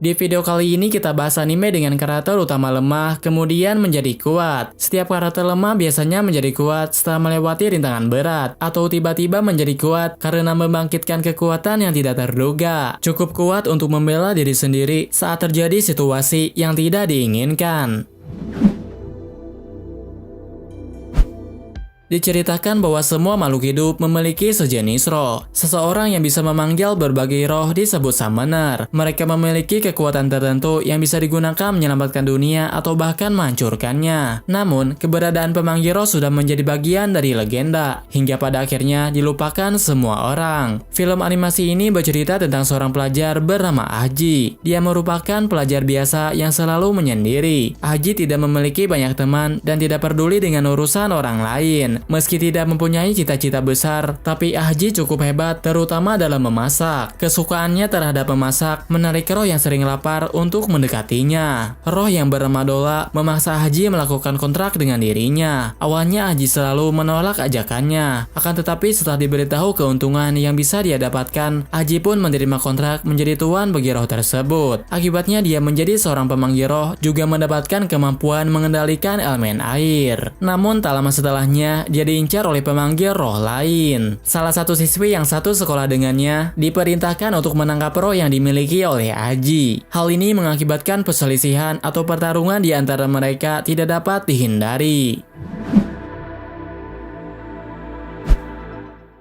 Di video kali ini kita bahas anime dengan karakter utama lemah kemudian menjadi kuat. Setiap karakter lemah biasanya menjadi kuat setelah melewati rintangan berat atau tiba-tiba menjadi kuat karena membangkitkan kekuatan yang tidak terduga. Cukup kuat untuk membela diri sendiri saat terjadi situasi yang tidak diinginkan. Diceritakan bahwa semua makhluk hidup memiliki sejenis roh. Seseorang yang bisa memanggil berbagai roh disebut summoner. Mereka memiliki kekuatan tertentu yang bisa digunakan menyelamatkan dunia atau bahkan menghancurkannya. Namun, keberadaan pemanggil roh sudah menjadi bagian dari legenda, hingga pada akhirnya dilupakan semua orang. Film animasi ini bercerita tentang seorang pelajar bernama Aji. Dia merupakan pelajar biasa yang selalu menyendiri. Aji tidak memiliki banyak teman dan tidak peduli dengan urusan orang lain. Meski tidak mempunyai cita-cita besar, tapi Aji cukup hebat terutama dalam memasak. Kesukaannya terhadap memasak menarik roh yang sering lapar untuk mendekatinya. Roh yang bernama Dola memaksa Aji melakukan kontrak dengan dirinya. Awalnya Aji selalu menolak ajakannya. Akan tetapi setelah diberitahu keuntungan yang bisa dia dapatkan, Aji pun menerima kontrak menjadi tuan bagi roh tersebut. Akibatnya dia menjadi seorang pemanggil roh, juga mendapatkan kemampuan mengendalikan elemen air. Namun tak lama setelahnya, dia diincar oleh pemanggil roh lain. Salah satu siswi yang satu sekolah dengannya diperintahkan untuk menangkap roh yang dimiliki oleh Aji. Hal ini mengakibatkan perselisihan atau pertarungan di antara mereka tidak dapat dihindari.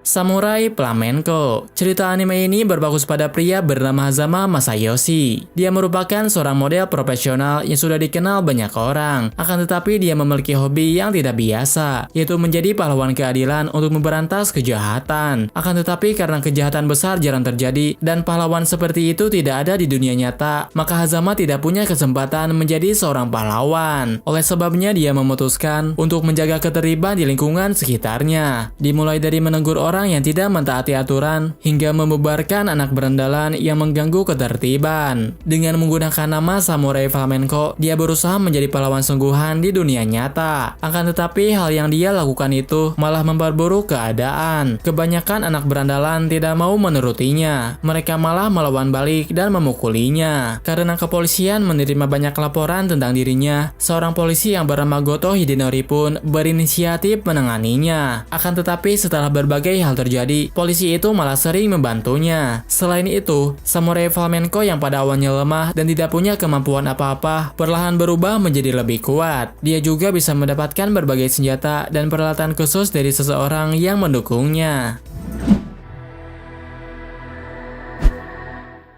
Samurai Flamenco. Cerita anime ini berfokus pada pria bernama Hazama Masayoshi. Dia merupakan seorang model profesional yang sudah dikenal banyak orang. Akan tetapi dia memiliki hobi yang tidak biasa, yaitu menjadi pahlawan keadilan untuk memberantas kejahatan. Akan tetapi karena kejahatan besar jarang terjadi dan pahlawan seperti itu tidak ada di dunia nyata, maka Hazama tidak punya kesempatan menjadi seorang pahlawan. Oleh sebabnya dia memutuskan untuk menjaga ketertiban di lingkungan sekitarnya. Dimulai dari menegur orang yang tidak mentaati aturan hingga membubarkan anak berandalan yang mengganggu ketertiban. Dengan menggunakan nama Samurai Flamenco, dia berusaha menjadi pahlawan sungguhan di dunia nyata. Akan tetapi hal yang dia lakukan itu malah memperburuk keadaan. Kebanyakan anak berandalan tidak mau menurutinya. Mereka malah melawan balik dan memukulinya. Karena kepolisian menerima banyak laporan tentang dirinya, seorang polisi yang bernama Goto Hidenori pun berinisiatif menanganinya. Akan tetapi setelah berbagai hal terjadi, polisi itu malah sering membantunya. Selain itu, Samurai Flamenco yang pada awalnya lemah dan tidak punya kemampuan apa-apa, perlahan berubah menjadi lebih kuat. Dia juga bisa mendapatkan berbagai senjata dan peralatan khusus dari seseorang yang mendukungnya.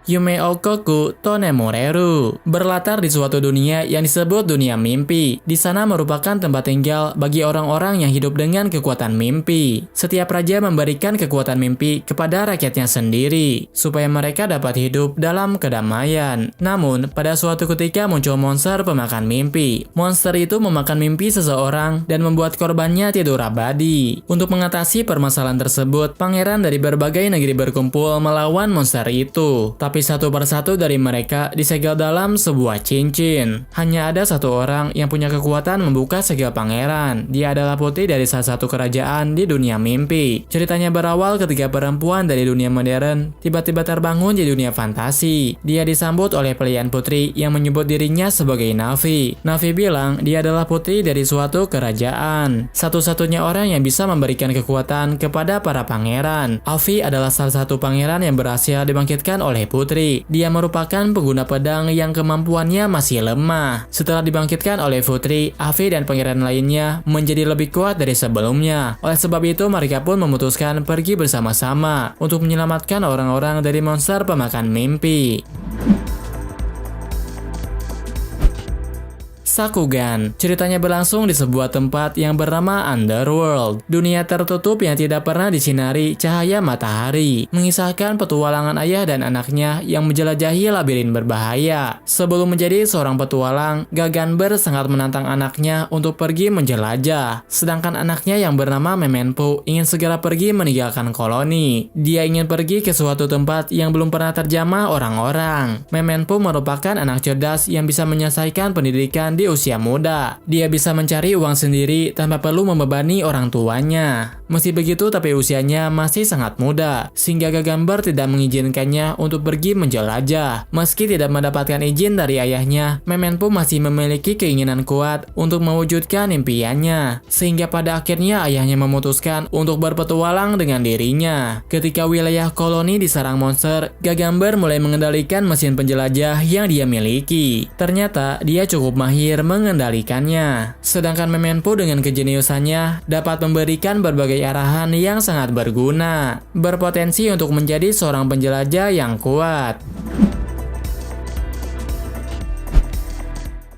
Yume Okoku Tonemoreru berlatar di suatu dunia yang disebut dunia mimpi. Di sana merupakan tempat tinggal bagi orang-orang yang hidup dengan kekuatan mimpi. Setiap raja memberikan kekuatan mimpi kepada rakyatnya sendiri supaya mereka dapat hidup dalam kedamaian. Namun, pada suatu ketika muncul monster pemakan mimpi. Monster itu memakan mimpi seseorang dan membuat korbannya tidur abadi. Untuk mengatasi permasalahan tersebut, pangeran dari berbagai negeri berkumpul melawan monster itu. Tapi satu persatu dari mereka disegel dalam sebuah cincin. Hanya ada satu orang yang punya kekuatan membuka segel pangeran. Dia adalah putri dari salah satu kerajaan di dunia mimpi. Ceritanya berawal ketika perempuan dari dunia modern tiba-tiba terbangun di dunia fantasi. Dia disambut oleh pilihan putri yang menyebut dirinya sebagai Navi. Navi bilang dia adalah putri dari suatu kerajaan. Satu-satunya orang yang bisa memberikan kekuatan kepada para pangeran. Alfi adalah salah satu pangeran yang berhasil dibangkitkan oleh putri. Dia merupakan pengguna pedang yang kemampuannya masih lemah. Setelah dibangkitkan oleh putri, Avi dan pangeran lainnya menjadi lebih kuat dari sebelumnya. Oleh sebab itu, mereka pun memutuskan pergi bersama-sama untuk menyelamatkan orang-orang dari monster pemakan mimpi. Sakugan. Ceritanya berlangsung di sebuah tempat yang bernama Underworld, dunia tertutup yang tidak pernah disinari cahaya matahari, mengisahkan petualangan ayah dan anaknya yang menjelajahi labirin berbahaya. Sebelum menjadi seorang petualang, Gaganber sangat menantang anaknya untuk pergi menjelajah, sedangkan anaknya yang bernama Memenpo ingin segera pergi meninggalkan koloni. Dia ingin pergi ke suatu tempat yang belum pernah terjamah orang-orang. Memenpo merupakan anak cerdas yang bisa menyelesaikan pendidikan di di usia muda. Dia bisa mencari uang sendiri tanpa perlu membebani orang tuanya. Meski begitu, tapi usianya masih sangat muda, sehingga Gagamber tidak mengizinkannya untuk pergi menjelajah. Meski tidak mendapatkan izin dari ayahnya, Memenpo masih memiliki keinginan kuat untuk mewujudkan impiannya, sehingga pada akhirnya ayahnya memutuskan untuk berpetualang dengan dirinya. Ketika wilayah koloni diserang monster, Gagamber mulai mengendalikan mesin penjelajah yang dia miliki. Ternyata dia cukup mahir mengendalikannya. Sedangkan Memenpo dengan kejeniusannya dapat memberikan berbagai arahan yang sangat berguna, berpotensi untuk menjadi seorang penjelajah yang kuat.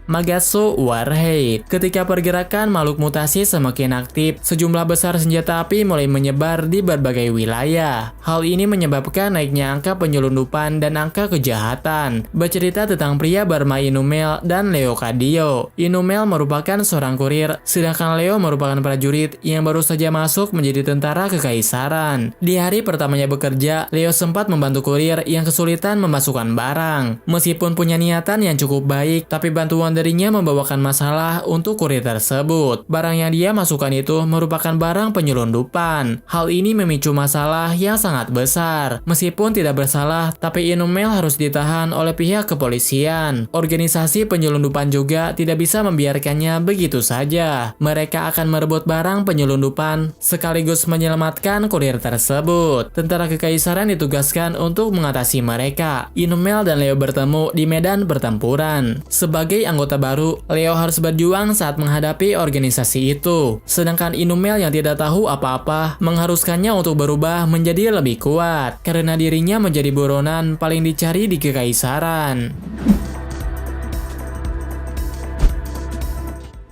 Magatsu Warhead. Ketika pergerakan makhluk mutasi semakin aktif, sejumlah besar senjata api mulai menyebar di berbagai wilayah. Hal ini menyebabkan naiknya angka penyelundupan dan angka kejahatan. Bercerita tentang pria bernama Inumel dan Leo Kadio. Inumel merupakan seorang kurir, sedangkan Leo merupakan prajurit yang baru saja masuk menjadi tentara kekaisaran. Di hari pertamanya bekerja, Leo sempat membantu kurir yang kesulitan memasukkan barang. Meskipun punya niatan yang cukup baik, tapi bantuan darinya membawakan masalah untuk kurir tersebut. Barang yang dia masukkan itu merupakan barang penyelundupan. Hal ini memicu masalah yang sangat besar. Meskipun tidak bersalah, tapi Inumel harus ditahan oleh pihak kepolisian. Organisasi penyelundupan juga tidak bisa membiarkannya begitu saja. Mereka akan merebut barang penyelundupan sekaligus menyelamatkan kurir tersebut. Tentara kekaisaran ditugaskan untuk mengatasi mereka. Inumel dan Leo bertemu di medan pertempuran. Sebagai anggota baru, Leo harus berjuang saat menghadapi organisasi itu. Sedangkan Inumel yang tidak tahu apa-apa mengharuskannya untuk berubah menjadi lebih kuat, karena dirinya menjadi buronan paling dicari di kekaisaran.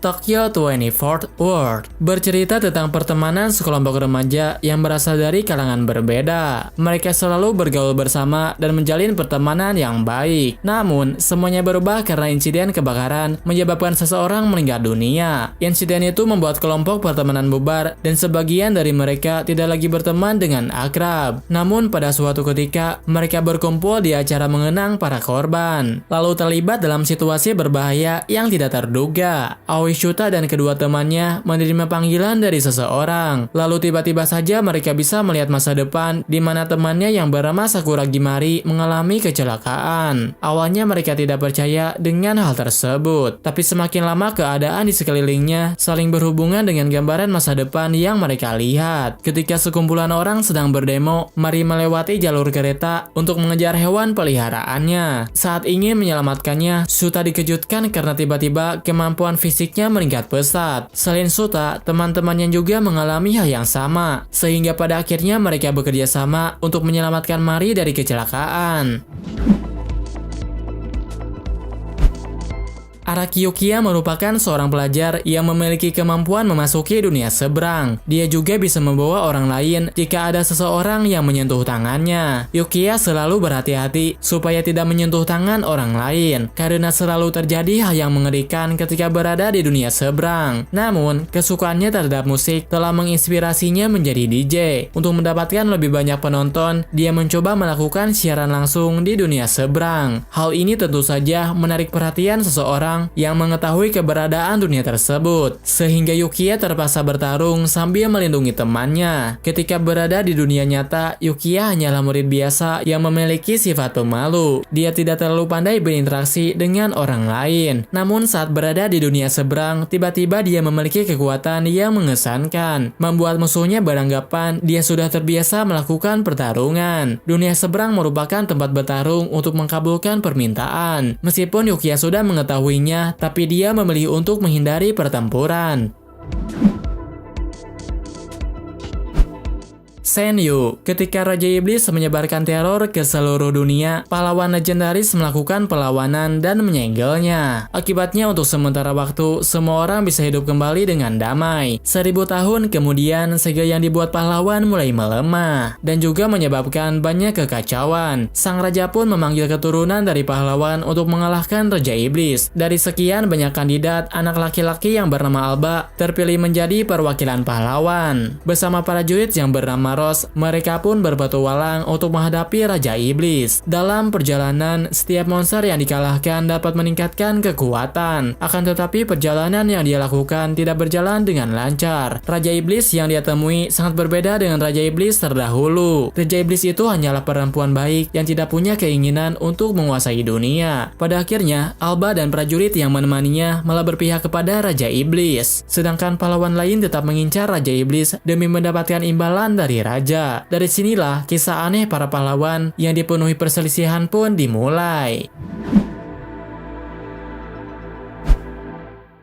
Tokyo 24th Ward bercerita tentang pertemanan sekelompok remaja yang berasal dari kalangan berbeda. Mereka selalu bergaul bersama dan menjalin pertemanan yang baik. Namun, semuanya berubah karena insiden kebakaran menyebabkan seseorang meninggal dunia. Insiden itu membuat kelompok pertemanan bubar dan sebagian dari mereka tidak lagi berteman dengan akrab. Namun, pada suatu ketika, mereka berkumpul di acara mengenang para korban, lalu terlibat dalam situasi berbahaya yang tidak terduga. Shuta dan kedua temannya menerima panggilan dari seseorang. Lalu tiba-tiba saja mereka bisa melihat masa depan di mana temannya yang bernama Sakura Gimari mengalami kecelakaan. Awalnya mereka tidak percaya dengan hal tersebut, tapi semakin lama keadaan di sekelilingnya saling berhubungan dengan gambaran masa depan yang mereka lihat. Ketika sekumpulan orang sedang berdemo, Mari melewati jalur kereta untuk mengejar hewan peliharaannya. Saat ingin menyelamatkannya, Shuta dikejutkan karena tiba-tiba kemampuan fisiknya meningkat pesat. Selain Shuta, teman-temannya juga mengalami hal yang sama, sehingga pada akhirnya mereka bekerja sama untuk menyelamatkan Mari dari kecelakaan. Araki Yukiya merupakan seorang pelajar yang memiliki kemampuan memasuki dunia seberang. Dia juga bisa membawa orang lain jika ada seseorang yang menyentuh tangannya. Yukiya selalu berhati-hati supaya tidak menyentuh tangan orang lain, karena selalu terjadi hal yang mengerikan ketika berada di dunia seberang. Namun, kesukaannya terhadap musik telah menginspirasinya menjadi DJ. Untuk mendapatkan lebih banyak penonton, dia mencoba melakukan siaran langsung di dunia seberang. Hal ini tentu saja menarik perhatian seseorang yang mengetahui keberadaan dunia tersebut, sehingga Yukiya terpaksa bertarung sambil melindungi temannya. Ketika berada di dunia nyata, Yukiya hanyalah murid biasa yang memiliki sifat pemalu. Dia tidak terlalu pandai berinteraksi dengan orang lain. Namun saat berada di dunia seberang, tiba-tiba dia memiliki kekuatan yang mengesankan, membuat musuhnya beranggapan dia sudah terbiasa melakukan pertarungan. Dunia seberang merupakan tempat bertarung untuk mengabulkan permintaan. Meskipun Yukiya sudah mengetahui tapi dia memilih untuk menghindari pertempuran. Senyu. Ketika Raja Iblis menyebarkan teror ke seluruh dunia, pahlawan legendaris melakukan perlawanan dan menyegelnya. Akibatnya untuk sementara waktu, semua orang bisa hidup kembali dengan damai. 1000 tahun kemudian, segel yang dibuat pahlawan mulai melemah, dan juga menyebabkan banyak kekacauan. Sang Raja pun memanggil keturunan dari pahlawan untuk mengalahkan Raja Iblis. Dari sekian banyak kandidat, anak laki-laki yang bernama Alba terpilih menjadi perwakilan pahlawan. Bersama para jurid yang bernama Westeros, mereka pun berpetualang untuk menghadapi Raja Iblis. Dalam perjalanan, setiap monster yang dikalahkan dapat meningkatkan kekuatan. Akan tetapi perjalanan yang dia lakukan tidak berjalan dengan lancar. Raja Iblis yang dia temui sangat berbeda dengan Raja Iblis terdahulu. Raja Iblis itu hanyalah perempuan baik yang tidak punya keinginan untuk menguasai dunia. Pada akhirnya, Alba dan prajurit yang menemaninya malah berpihak kepada Raja Iblis. Sedangkan pahlawan lain tetap mengincar Raja Iblis demi mendapatkan imbalan dari Raja. Dari sinilah kisah aneh para pahlawan yang dipenuhi perselisihan pun dimulai.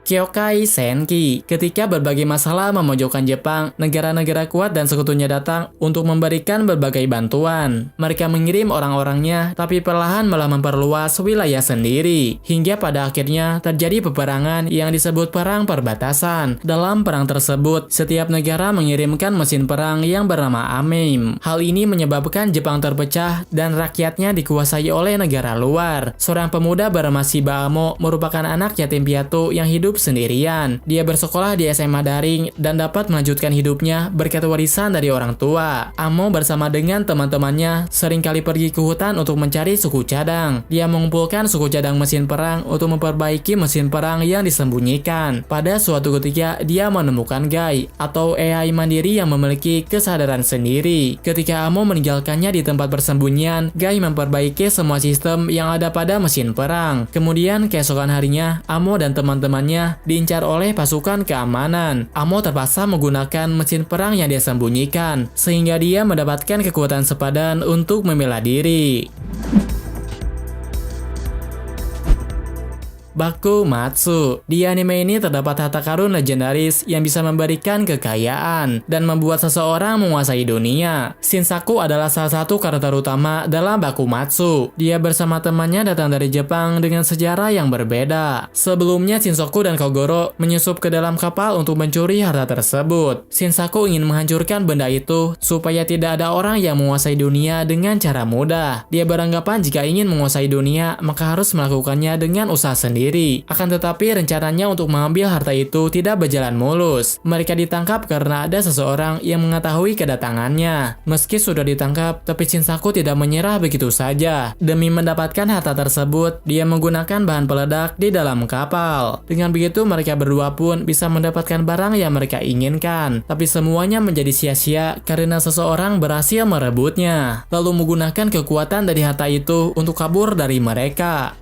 Kyokai Senki. Ketika berbagai masalah memojokkan Jepang, negara-negara kuat dan sekutunya datang untuk memberikan berbagai bantuan. Mereka mengirim orang-orangnya, tapi perlahan malah memperluas wilayah sendiri. Hingga pada akhirnya terjadi peperangan yang disebut perang perbatasan. Dalam perang tersebut, setiap negara mengirimkan mesin perang yang bernama Ameim. Hal ini menyebabkan Jepang terpecah dan rakyatnya dikuasai oleh negara luar. Seorang pemuda bernama Shiba Amo merupakan anak yatim piatu yang hidup sendirian. Dia bersekolah di SMA daring dan dapat melanjutkan hidupnya berkat warisan dari orang tua. Amo bersama dengan teman-temannya seringkali pergi ke hutan untuk mencari suku cadang. Dia mengumpulkan suku cadang mesin perang untuk memperbaiki mesin perang yang disembunyikan. Pada suatu ketika, dia menemukan Gai atau AI mandiri yang memiliki kesadaran sendiri. Ketika Amo meninggalkannya di tempat persembunyian, Gai memperbaiki semua sistem yang ada pada mesin perang. Kemudian keesokan harinya, Amo dan teman-temannya diincar oleh pasukan keamanan. Amo terpaksa menggunakan mesin perang yang dia sembunyikan, sehingga dia mendapatkan kekuatan sepadan untuk membela diri. Bakumatsu. Di anime ini terdapat harta karun legendaris yang bisa memberikan kekayaan dan membuat seseorang menguasai dunia. Shinsaku adalah salah satu karakter utama dalam Bakumatsu. Dia bersama temannya datang dari Jepang dengan sejarah yang berbeda. Sebelumnya Shinsaku dan Kogoro menyusup ke dalam kapal untuk mencuri harta tersebut. Shinsaku ingin menghancurkan benda itu supaya tidak ada orang yang menguasai dunia dengan cara mudah. Dia beranggapan jika ingin menguasai dunia maka harus melakukannya dengan usaha sendiri. Akan tetapi rencananya untuk mengambil harta itu tidak berjalan mulus. Mereka ditangkap karena ada seseorang yang mengetahui kedatangannya. Meski sudah ditangkap, tapi Shinsaku tidak menyerah begitu saja. Demi mendapatkan harta tersebut, dia menggunakan bahan peledak di dalam kapal. Dengan begitu mereka berdua pun bisa mendapatkan barang yang mereka inginkan. Tapi semuanya menjadi sia-sia karena seseorang berhasil merebutnya, lalu menggunakan kekuatan dari harta itu untuk kabur dari mereka.